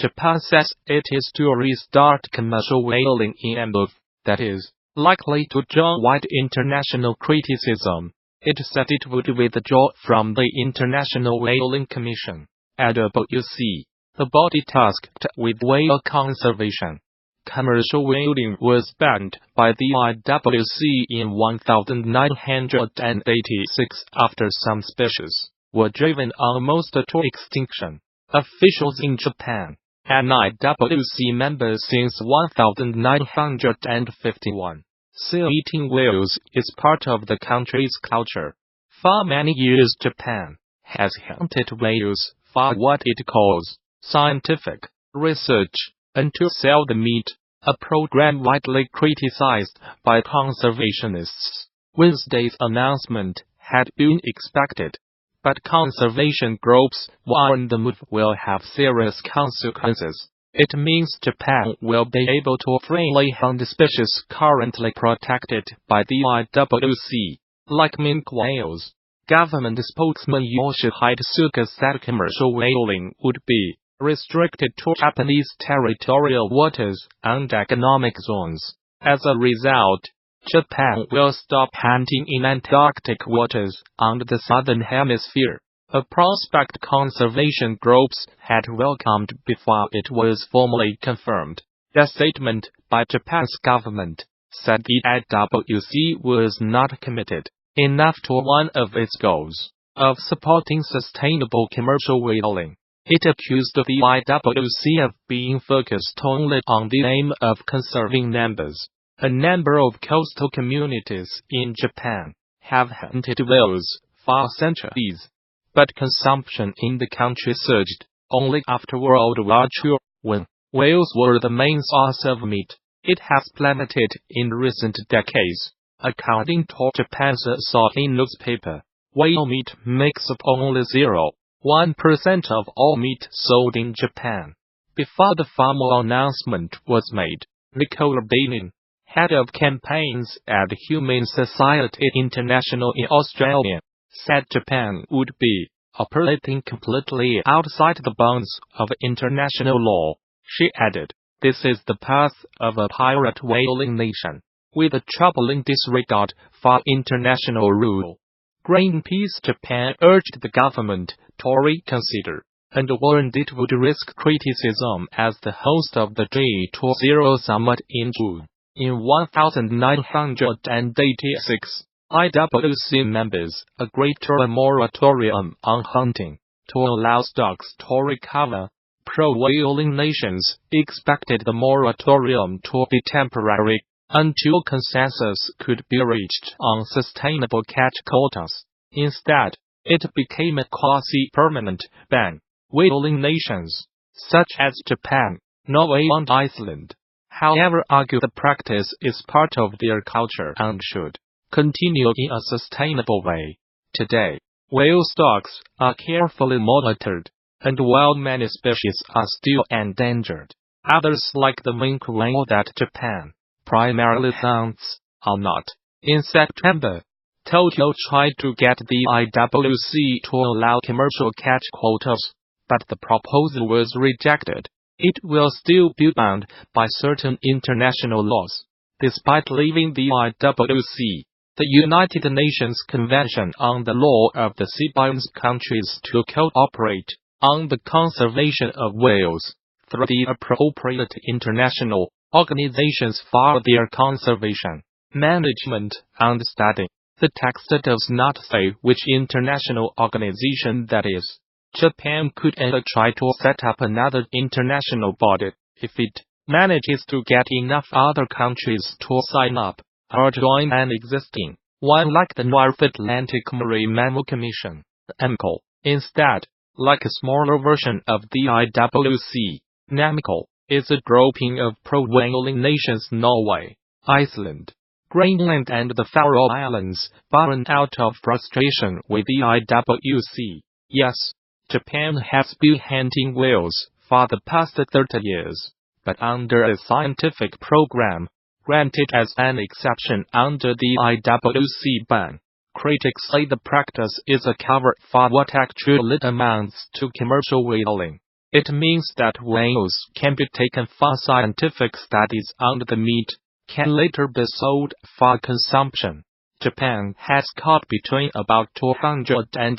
Japan says it is to restart commercial whaling in a move that is likely to draw wide international criticism. It said it would withdraw from the International Whaling Commission, IWC, the body tasked with whale conservation. Commercial whaling was banned by the IWC in 1986 after some species were driven almost to extinction. Officials in Japan, an IWC member since 1951, say eating whales is part of the country's culture. For many years Japan has hunted whales for what it calls scientific research and to sell the meat, a program widely criticized by conservationists. Wednesday's announcement had been expected, but conservation groups warn the move will have serious consequences. It means Japan will be able to freely hunt species currently protected by the IWC, like minke whales. Government spokesman Yoshihide Suga said commercial whaling would be restricted to Japanese territorial waters and economic zones. As a result, Japan will stop hunting in Antarctic waters and the Southern Hemisphere, a prospect conservation groups had welcomed before it was formally confirmed. The statement by Japan's government said the IWC was not committed enough to one of its goals of supporting sustainable commercial whaling. It accused the IWC of being focused only on the aim of conserving numbers. A number of coastal communities in Japan have hunted whales for centuries, but consumption in the country surged only after World War II, when whales were the main source of meat. It has plummeted in recent decades. According to Japan's Asahi newspaper, whale meat makes up only 0.1% of all meat sold in Japan. Before the formal announcement was made, Nicola Bainin, head of campaigns at Humane Society International in Australia, said Japan would be operating completely outside the bounds of international law. She added, "This is the path of a pirate whaling nation, with a troubling disregard for international rule." Greenpeace Japan urged the government to reconsider, and warned it would risk criticism as the host of the G20 summit in June. In 1986, IWC members agreed to a moratorium on hunting to allow stocks to recover. Pro-whaling nations expected the moratorium to be temporary until consensus could be reached on sustainable catch quotas. Instead, it became a quasi-permanent ban. Whaling nations, such as Japan, Norway and Iceland, however, argue the practice is part of their culture and should continue in a sustainable way. Today, whale stocks are carefully monitored, and while many species are still endangered, others like the minke whale that Japan primarily hunts are not. In September, Tokyo tried to get the IWC to allow commercial catch quotas, but the proposal was rejected. It will still be bound by certain international laws. Despite leaving the IWC, the United Nations Convention on the Law of the Sea binds countries to cooperate on the conservation of whales through the appropriate international organizations for their conservation, management, and study. The text does not say which international organization that is. Japan could either try to set up another international body, if it manages to get enough other countries to sign up, or join an existing one like the North Atlantic Marine Mammal Commission, (NAMCO). Instead, like a smaller version of the IWC, NAMCO is a grouping of pro-whaling nations Norway, Iceland, Greenland and the Faroe Islands, born out of frustration with the IWC. Yes, Japan has been hunting whales for the past 30 years, but under a scientific program, granted as an exception under the IWC ban. Critics say the practice is a cover for what actually amounts to commercial whaling. It means that whales can be taken for scientific studies and the meat can later be sold for consumption. Japan has caught between about 200 and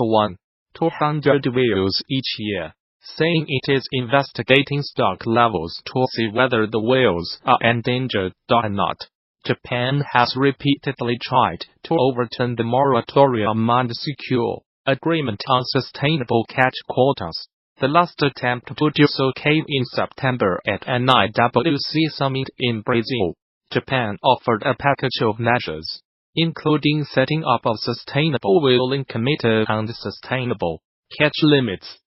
200 whales each year, saying it is investigating stock levels to see whether the whales are endangered or not. Japan has repeatedly tried to overturn the moratorium and secure agreement on sustainable catch quotas. The last attempt to do so came in September at an IWC summit in Brazil. Japan offered a package of measures, including setting up a sustainable whaling committee and sustainable catch limits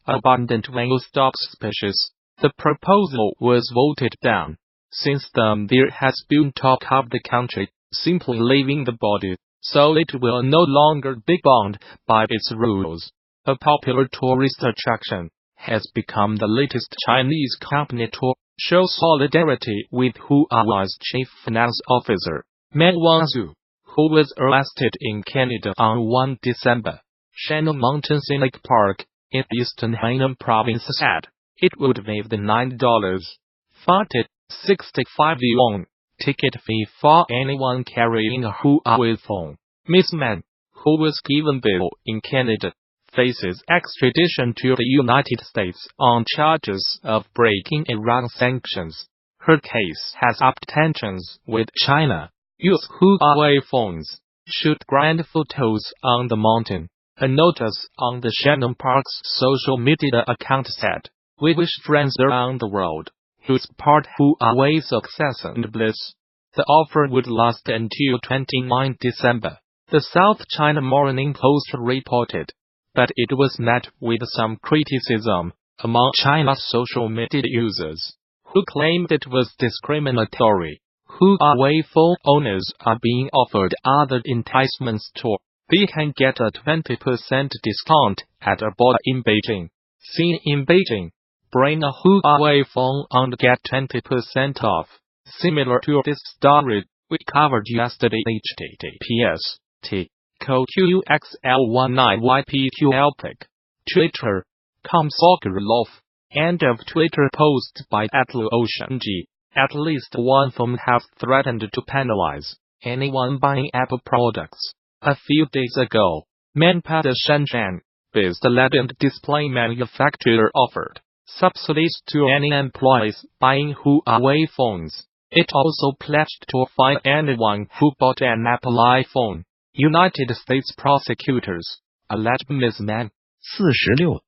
for abundant whale stock species. The proposal was voted down. Since then there has been talk of the country simply leaving the body, so it will no longer be bound by its rules. A popular tourist attraction has become the latest Chinese company to show solidarity with Huawei's chief finance officer, Meng Wanzhou, who was arrested in Canada on 1 December. Shannon Mountain Scenic Park in eastern Hainan province said it would waive the $9.65 ticket fee for anyone carrying a Huawei phone. Ms. Meng, who was given bail in Canada, faces extradition to the United States on charges of breaking Iran sanctions. Her case has upped tensions with China. Use Huawei phones. Shoot grand photos on the mountain. A notice on the Shannon Park's social media account said, "We wish friends around the world who support Huawei's success and bliss." The offer would last until 29 December. The South China Morning Post reported that it was met with some criticism among China's social media users, who claimed it was discriminatory. Huawei phone owners are being offered other enticements too. They can get a 20% discount at a border in Beijing. Seen in Beijing, bring a Huawei phone and get 20% off. Similar to this story we covered yesterday. https://QUXL19YPQLPIC. Twitter.com Sokolov. End of Twitter post by @LuOceanG. At least one firm has threatened to penalize anyone buying Apple products. A few days ago, Manpad Shenzhen-based LED display manufacturer offered subsidies to any employees buying Huawei phones. It also pledged to fine anyone who bought an Apple iPhone. United States prosecutors alleged Ms. Meng, 46,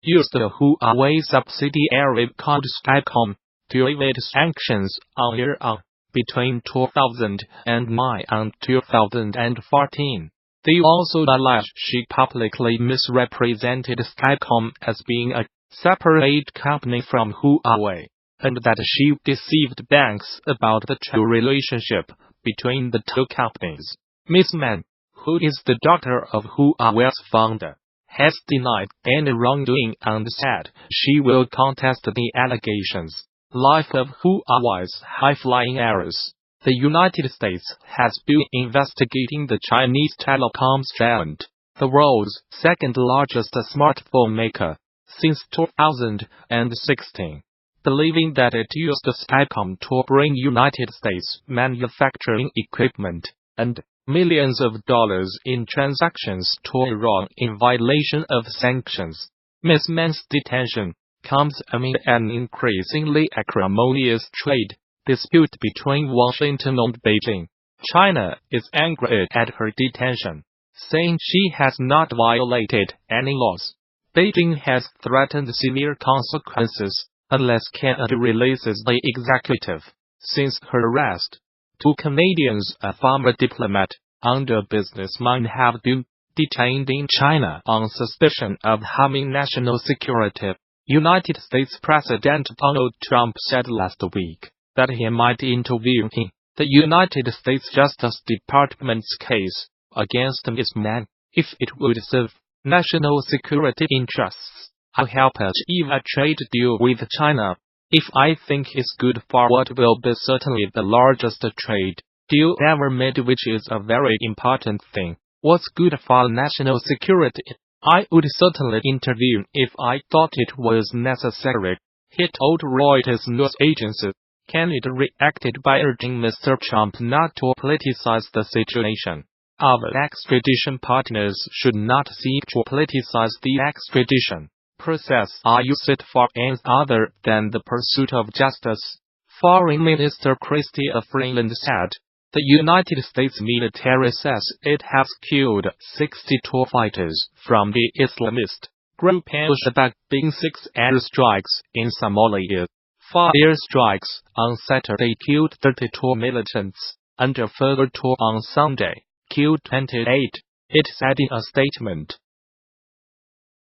used a Huawei subsidiary called Skycom to evade sanctions on Iran between 2009 and 2014. They also alleged she publicly misrepresented Skycom as being a separate company from Huawei, and that she deceived banks about the true relationship between the two companies. Ms. Meng, who is the daughter of Huawei's founder, has denied any wrongdoing and said she will contest the allegations. Life of Huawei's high-flying heiress. The United States has been investigating the Chinese telecoms giant, the world's second-largest smartphone maker, since 2016, believing that it used Skycom to bring United States manufacturing equipment and millions of dollars in transactions to Iran in violation of sanctions. Ms. Meng's detention comes amid an increasingly acrimonious trade dispute between Washington and Beijing. China is angry at her detention, saying she has not violated any laws. Beijing has threatened severe consequences unless Canada releases the executive. Since her arrest, 2 Canadians, a former diplomat and a businessman, have been detained in China on suspicion of harming national security. United States President Donald Trump said last week that he might intervene in the United States Justice Department's case against Ms. Meng if it would serve national security interests. I'll help achieve a trade deal with China if I think it's good for what will be certainly the largest trade deal ever made, which is a very important thing. What's good for national security? I would certainly intervene if I thought it was necessary, he told Reuters news agency. Canada reacted by urging Mr. Trump not to politicize the situation. Our extradition partners should not seek to politicize the extradition process or use it for ends other than the pursuit of justice, Foreign Minister Chrystia Freeland said. The United States military says it has killed 62 fighters from the Islamist group al-Shabaab in 6 airstrikes in Somalia. 4 airstrikes on Saturday killed 32 militants, and a further 2 on Sunday killed 28, it said in a statement.